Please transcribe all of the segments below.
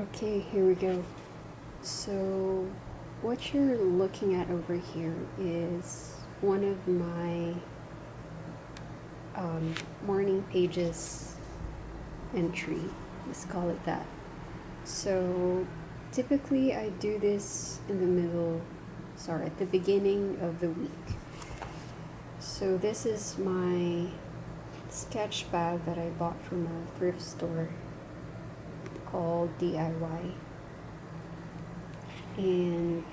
Okay, here we go. So, what you're looking at over here is one of my morning pages entry. Let's call it that. So, typically I do this at the beginning of the week. So, this is my sketch pad that I bought from a thrift store called DIY. And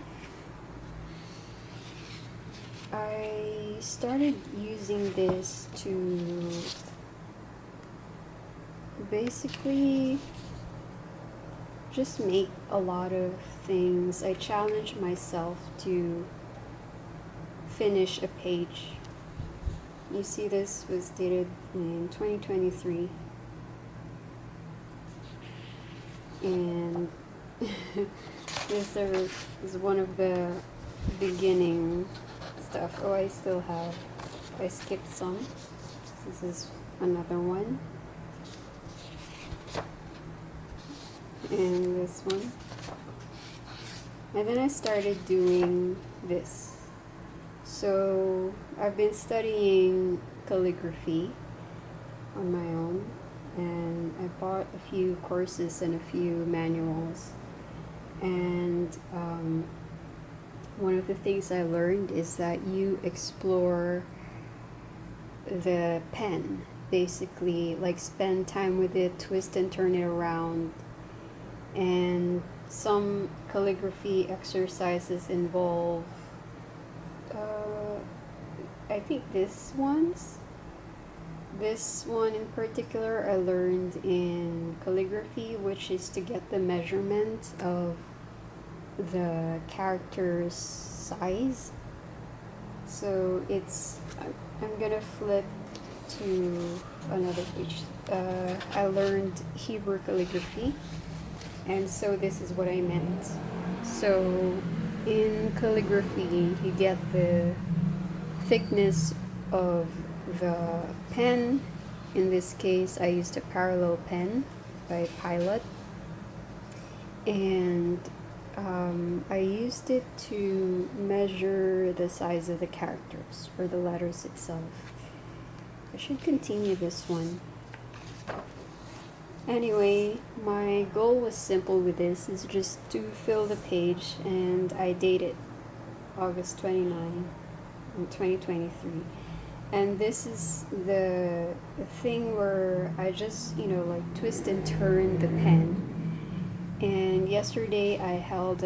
I started using this to basically just make a lot of things. I challenged myself to finish a page. You see, this was dated in 2023, and this is one of the beginning stuff. Oh, I skipped some. This is another one, and this one, and then I started doing this. So I've been studying calligraphy on my own, and I bought a few courses and a few manuals. And one of the things I learned is that you explore the pen, basically, like spend time with it, twist and turn it around. And some calligraphy exercises involve I think this one in particular I learned in calligraphy, which is to get the measurement of the character's size. So I'm gonna flip to another page. I learned Hebrew calligraphy, and so this is what I meant. So in calligraphy, you get the thickness of the pen. In this case, I used a parallel pen by Pilot, and I used it to measure the size of the characters or the letters itself. I should continue this one. Anyway, my goal was simple with this, is just to fill the page, and I dated August 29, 2023. And this is the thing where I just, like twist and turn the pen. And yesterday I held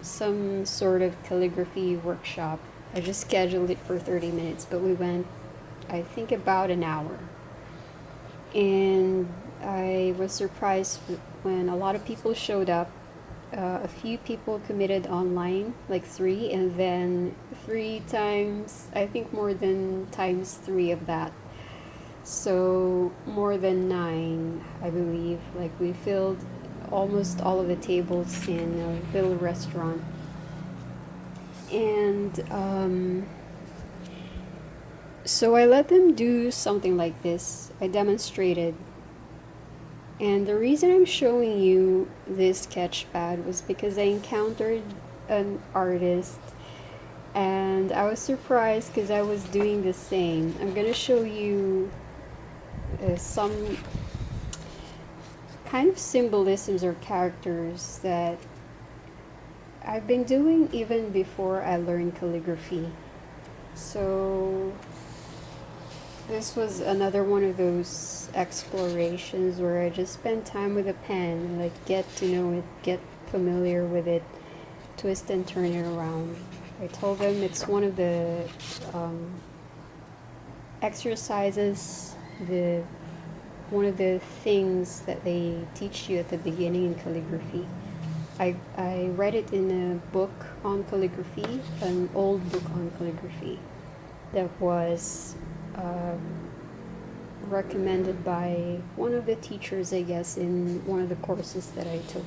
some sort of calligraphy workshop. I just scheduled it for 30 minutes, but we went, I think, about an hour. And I was surprised when a lot of people showed up. A few people committed online, like 3, and then 3 times, I think more than times 3 of that. So more than 9, I believe. Like, we filled almost all of the tables in a little restaurant. And so I let them do something like this. I demonstrated. And the reason I'm showing you this sketch pad was because I encountered an artist and I was surprised because I was doing the same. I'm going to show you some kind of symbolisms or characters that I've been doing even before I learned calligraphy. So this was another one of those explorations where I just spend time with a pen, like get to know it, get familiar with it, twist and turn it around. I told them it's one of the exercises, one of the things that they teach you at the beginning in calligraphy. I read it in a book on calligraphy, an old book on calligraphy that was recommended by one of the teachers, I guess, in one of the courses that I took.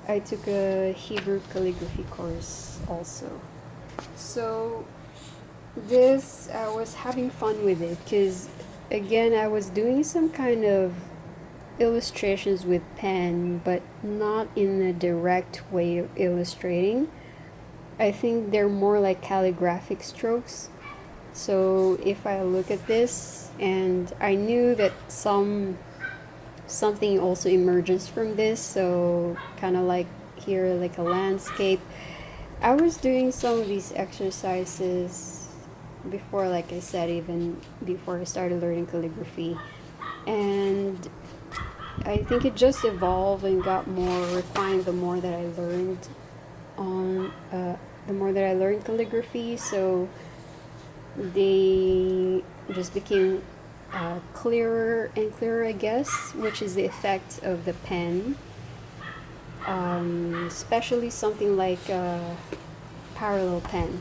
I took a Hebrew calligraphy course also. So this, I was having fun with it because, again, I was doing some kind of illustrations with pen, but not in a direct way of illustrating. I think they're more like calligraphic strokes. So if I look at this, and I knew that something also emerges from this, so kind of like here, like a landscape. I was doing some of these exercises before, like I said, even before I started learning calligraphy, and I think it just evolved and got more refined the more that I learned calligraphy. So they just became clearer and clearer, I guess, which is the effect of the pen. Especially something like a parallel pen.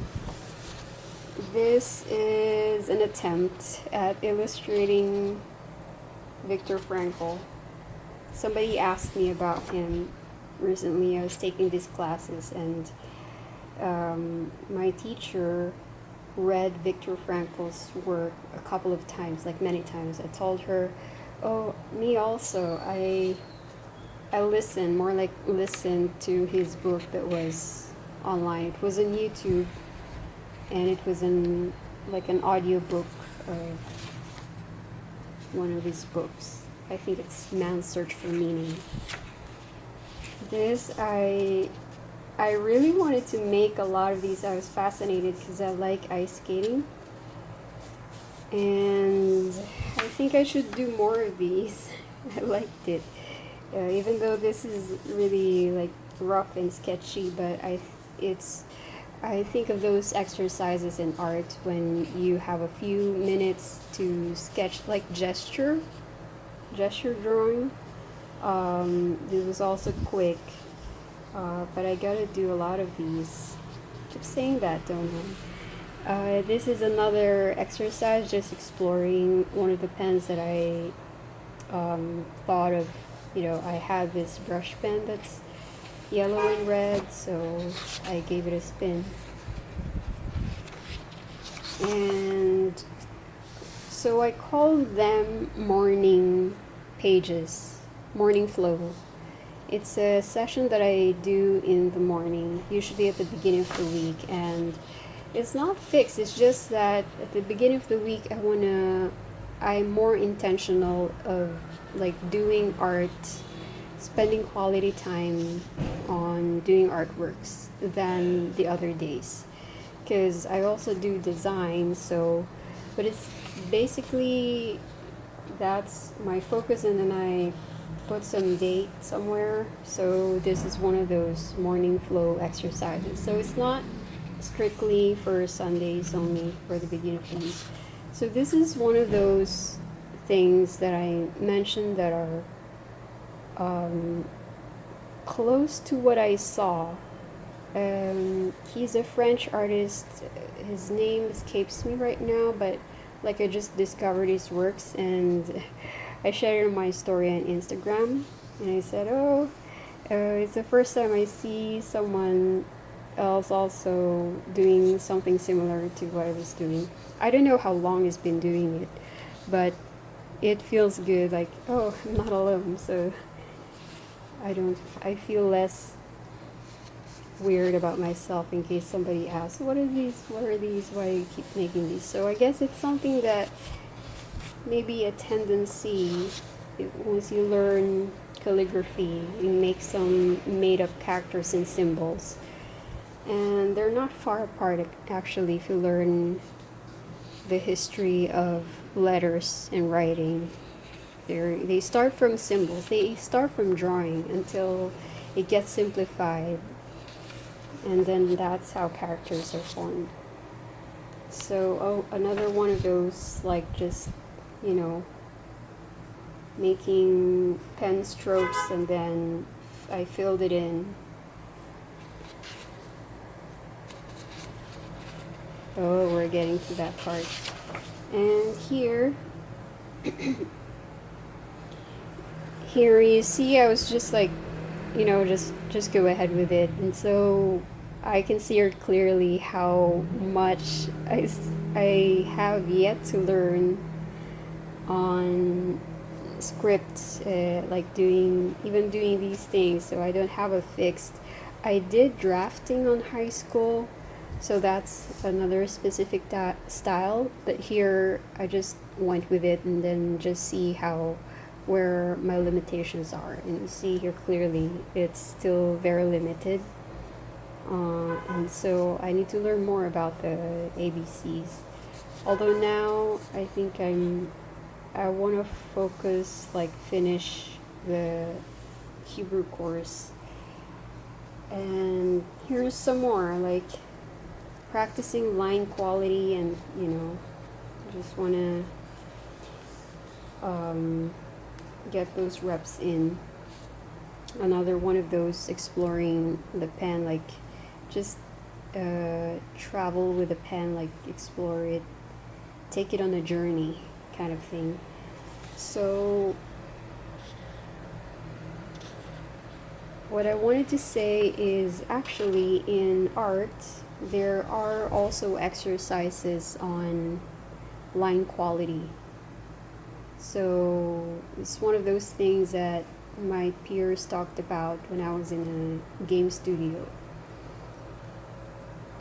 This is an attempt at illustrating Viktor Frankl. Somebody asked me about him recently. I was taking these classes, and my teacher read Viktor Frankl's work a couple of times, like many times. I told her, oh, me also. I listened, more like listened to his book that was online. It was on YouTube, and it was in like an audio book of one of his books. I think it's Man's Search for Meaning. This, I really wanted to make a lot of these. I was fascinated because I like ice skating, and I think I should do more of these. I liked it. Even though this is really like rough and sketchy, but I think of those exercises in art when you have a few minutes to sketch, like gesture drawing. This was also quick, but I gotta do a lot of these. I keep saying that, don't I? This is another exercise, just exploring one of the pens that I thought of. I had this brush pen that's yellow and red, so I gave it a spin. And so I call them morning pages, morning flow. It's a session that I do in the morning, usually at the beginning of the week, and it's not fixed. It's just that at the beginning of the week I'm more intentional of like doing art, spending quality time on doing artworks than the other days, because I also do design. But it's basically, that's my focus, and then I put some date somewhere. So this is one of those morning flow exercises. So it's not strictly for Sundays only, for the beginning of the week. So this is one of those things that I mentioned that are close to what I saw. He's a French artist. His name escapes me right now, but like I just discovered his works, and I shared it on my story on Instagram, and I said, it's the first time I see someone else also doing something similar to what I was doing. I don't know how long he's been doing it, but it feels good, like, oh, I'm not alone. So I feel less weird about myself in case somebody asks, what are these, why do you keep making these? So I guess it's something that maybe a tendency, once you learn calligraphy, you make some made-up characters and symbols, and they're not far apart actually if you learn the history of letters and writing. They start from symbols, they start from drawing until it gets simplified, and then that's how characters are formed. So another one of those, like, just making pen strokes, and then I filled it in. Oh, we're getting to that part. And here you see I was just like, just go ahead with it. And so I can see her clearly how much I have yet to learn on script, like even doing these things, so I don't have a fixed. I did drafting on high school, so that's another specific style, but here I just went with it and then just see where my limitations are. And you see here clearly it's still very limited, and so I need to learn more about the ABCs. Although now I think I want to focus, like finish the Hebrew course. And here's some more, like practicing line quality, and just want to get those reps in. Another one of those, exploring the pen, like just travel with the pen, like explore it, take it on a journey kind of thing. So what I wanted to say is, actually in art there are also exercises on line quality. So it's one of those things that my peers talked about when I was in a game studio.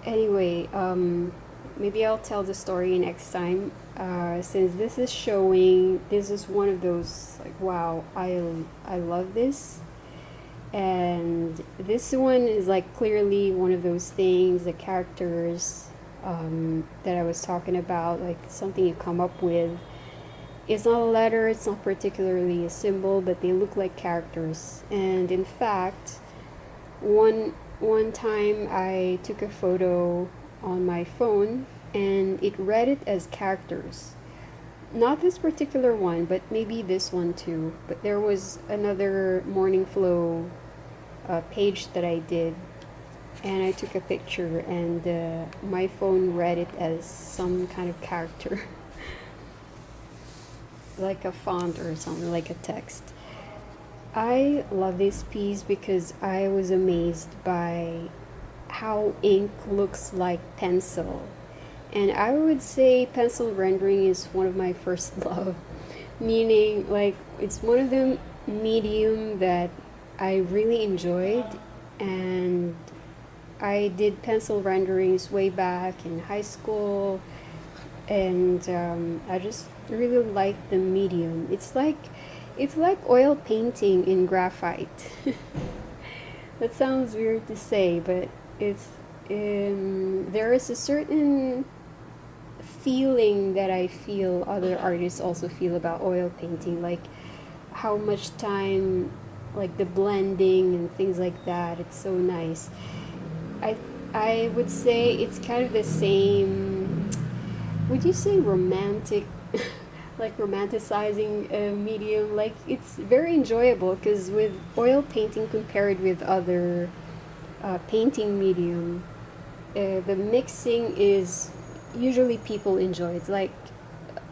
Anyway, maybe I'll tell the story next time. Since this is one of those, like, wow, I love this. And this one is like clearly one of those things, the characters that I was talking about, like something you come up with. It's not a letter, it's not particularly a symbol, but they look like characters. And in fact, one time I took a photo on my phone and it read it as characters. Not this particular one, but maybe this one too. But there was another Morning Flow page that I did, and I took a picture, and my phone read it as some kind of character. Like a font or something, like a text. I love this piece because I was amazed by how ink looks like pencil. And I would say pencil rendering is one of my first love. Meaning, like, it's one of the medium that I really enjoyed, and I did pencil renderings way back in high school, and I just really like the medium. It's like oil painting in graphite. That sounds weird to say, but it's there is a certain feeling that I feel other artists also feel about oil painting, like how much time, like the blending and things like that. It's so nice. I would say it's kind of the same. Would you say romantic? Like romanticizing a medium, like it's very enjoyable, because with oil painting compared with other painting medium, the mixing is usually people enjoy. It's like,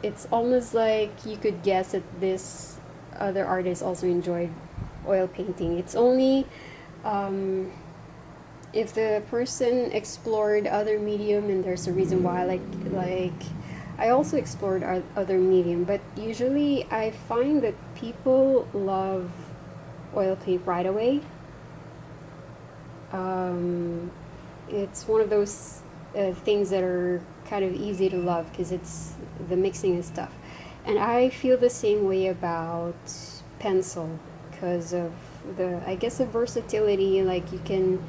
it's almost like you could guess that this other artist also enjoyed oil painting. It's only if the person explored other medium, and there's a reason why, like I also explored other medium, but usually I find that people love oil paint right away. It's one of those things that are kind of easy to love because it's the mixing and stuff. And I feel the same way about pencil because of I guess the versatility, like you can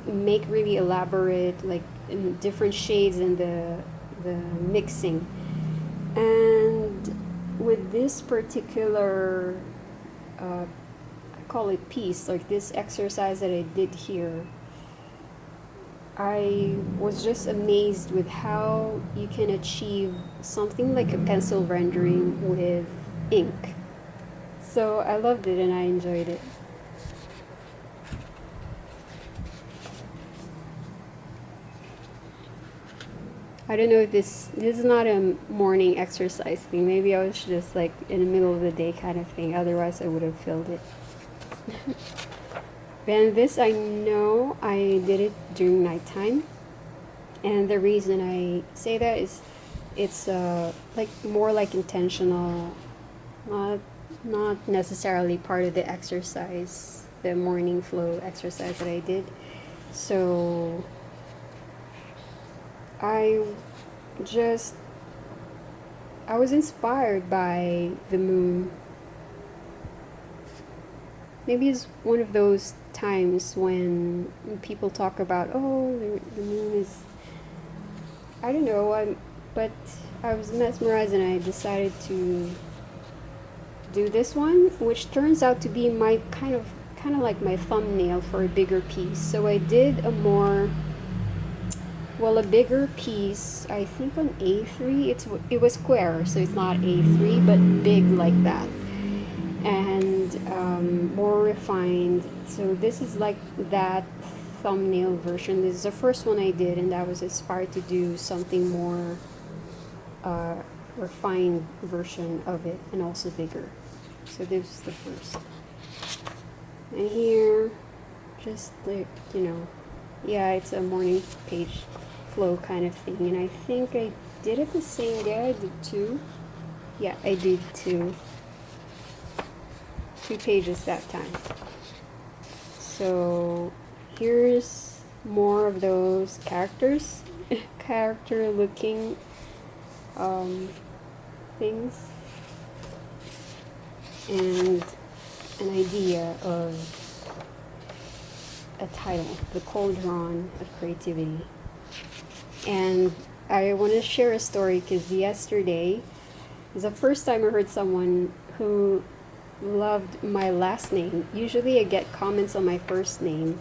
make really elaborate, like in different shades in the mixing. And with this particular I call it piece, like this exercise that I did here, I was just amazed with how you can achieve something like a pencil rendering with ink. So I loved it and I enjoyed it. I don't know if this is not a morning exercise thing. Maybe I was just like in the middle of the day kind of thing. Otherwise I would have filled it. And this, I know I did it during nighttime. And the reason I say that is it's like more like intentional, not not necessarily part of the exercise, the morning flow exercise that I did. So I was inspired by the moon. Maybe it's one of those times when people talk about, oh, the moon is, I don't know, but I was mesmerized and I decided to do this one, which turns out to be my kind of like my thumbnail for a bigger piece. So I did a bigger piece, I think on A3. It was square, so it's not A3, but big like that, and more refined. So this is like that thumbnail version. This is the first one I did, and I was inspired to do something more refined version of it, and also bigger. So this is the first. And here, just like, yeah, it's a morning page flow kind of thing. And I think I did it the same day. I did two. Yeah, I did two pages that time. So here's more of those character looking things, and an idea of a title, The Cauldron of Creativity. And I want to share a story because yesterday is the first time I heard someone who loved my last name. Usually I get comments on my first name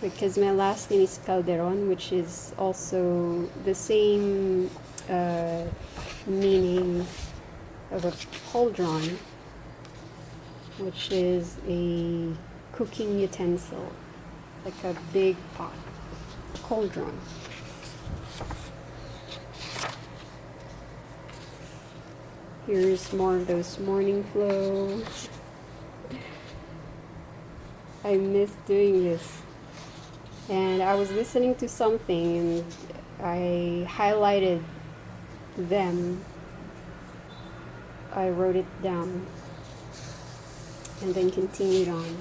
because my last name is Calderon, which is also the same meaning of a cauldron, which is a cooking utensil, like a big pot, cauldron. Here's more of those morning flow. I miss doing this. And I was listening to something and I highlighted them. I wrote it down and then continued on.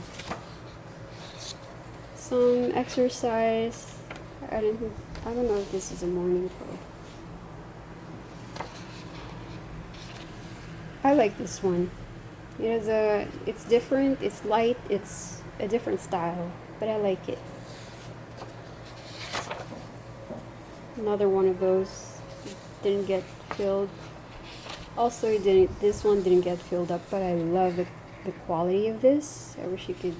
Some exercise. I don't know if this is a morning flow. I like this one. It's different, it's light, it's a different style, but I like it. Another one of those didn't get filled. Also, this one didn't get filled up, but I love the quality of this. I wish you could,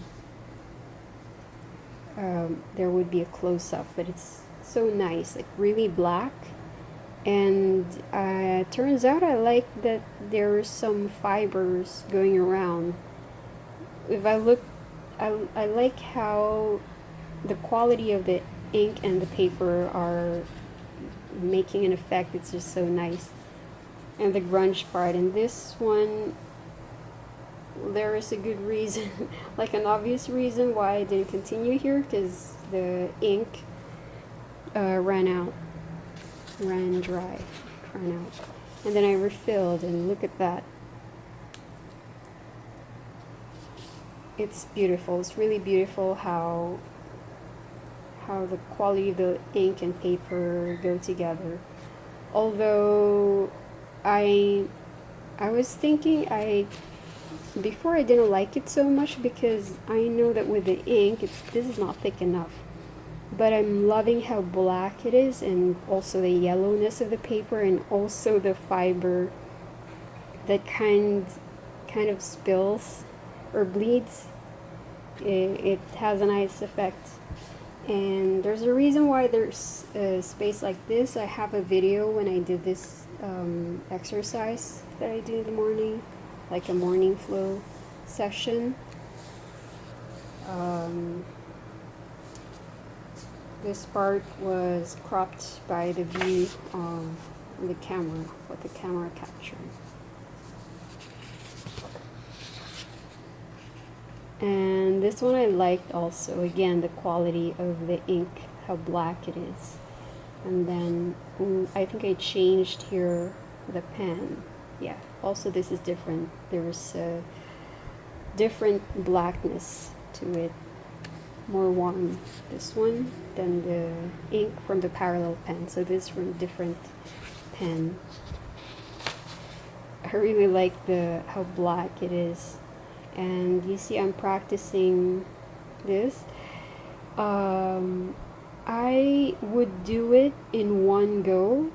there would be a close-up, but it's so nice, like really black. And turns out I like that there are some fibers going around. If I look, I like how the quality of the ink and the paper are making an effect. It's just so nice. And the grunge part in this one, there is a good reason, like an obvious reason why I didn't continue here, because the ink ran dry, and then I refilled, and look at that. It's beautiful. It's really beautiful how the quality of the ink and paper go together. Although I was thinking before I didn't like it so much because I know that with the ink this is not thick enough. But I'm loving how black it is, and also the yellowness of the paper, and also the fiber that kind of spills or bleeds. It has a nice effect. And there's a reason why there's a space like this. I have a video when I did this exercise that I did in the morning, like a morning flow session. This part was cropped by the view of the camera, what the camera captured. And this one I liked also, again, the quality of the ink, how black it is. And then I think I changed here the pen. yeah, also this is different. There's a different blackness to it, more warm, this one, than the ink from the parallel pen. So this is from a different pen. I really like how black it is. And you see I'm practicing this. I would do it in one go,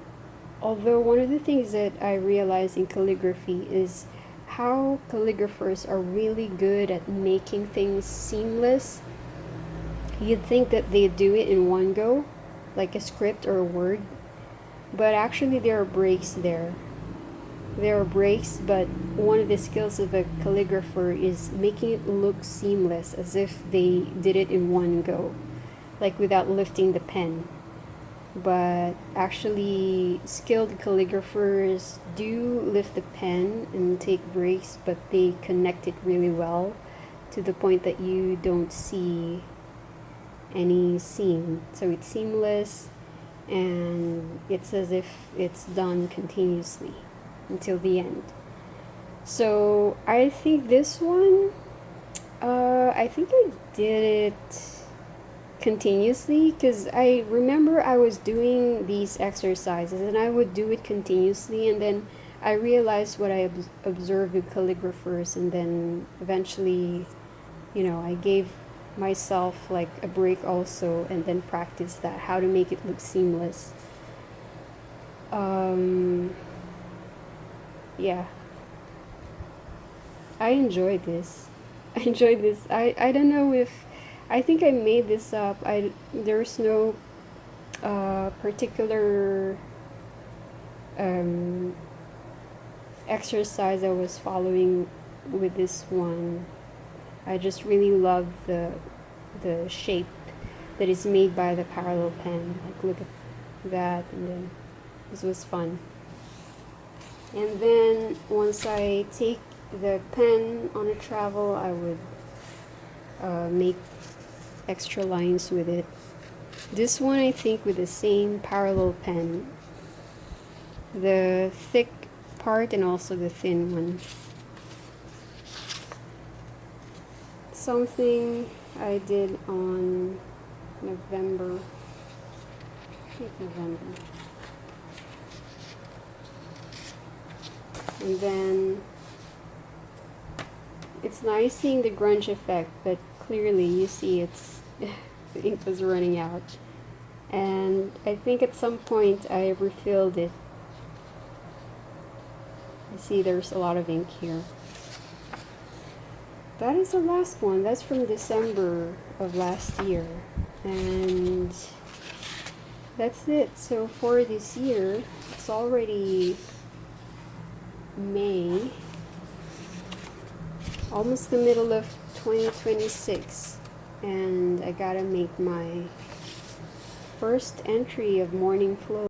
although one of the things that I realize in calligraphy is how calligraphers are really good at making things seamless. You'd think that they do it in one go, like a script or a word, but actually there are breaks there. There are breaks, but one of the skills of a calligrapher is making it look seamless, as if they did it in one go, like without lifting the pen. But actually, skilled calligraphers do lift the pen and take breaks, but they connect it really well to the point that you don't see any seam. So it's seamless, and it's as if it's done continuously until the end. So I think this one, I think I did it continuously, because I remember I was doing these exercises and I would do it continuously, and then I realized what I observed with calligraphers, and then eventually, I gave myself like a break also, and then practiced that, how to make it look seamless. Yeah, I enjoyed this. I don't know if, I think I made this up. There's no particular exercise I was following with this one. I just really love the shape that is made by the parallel pen. Like, look at that, and then this was fun. And then once I take the pen on a travel, I would make extra lines with it. This one, I think, with the same parallel pen, the thick part and also the thin one. Something I did on November. I think November. And then it's nice seeing the grunge effect, but clearly you see it's the ink was running out. And I think at some point I refilled it. You see there's a lot of ink here. That is the last one. That's from December of last year. And that's it. So for this year, it's already May, almost the middle of 2026, and I gotta make my first entry of morning flow.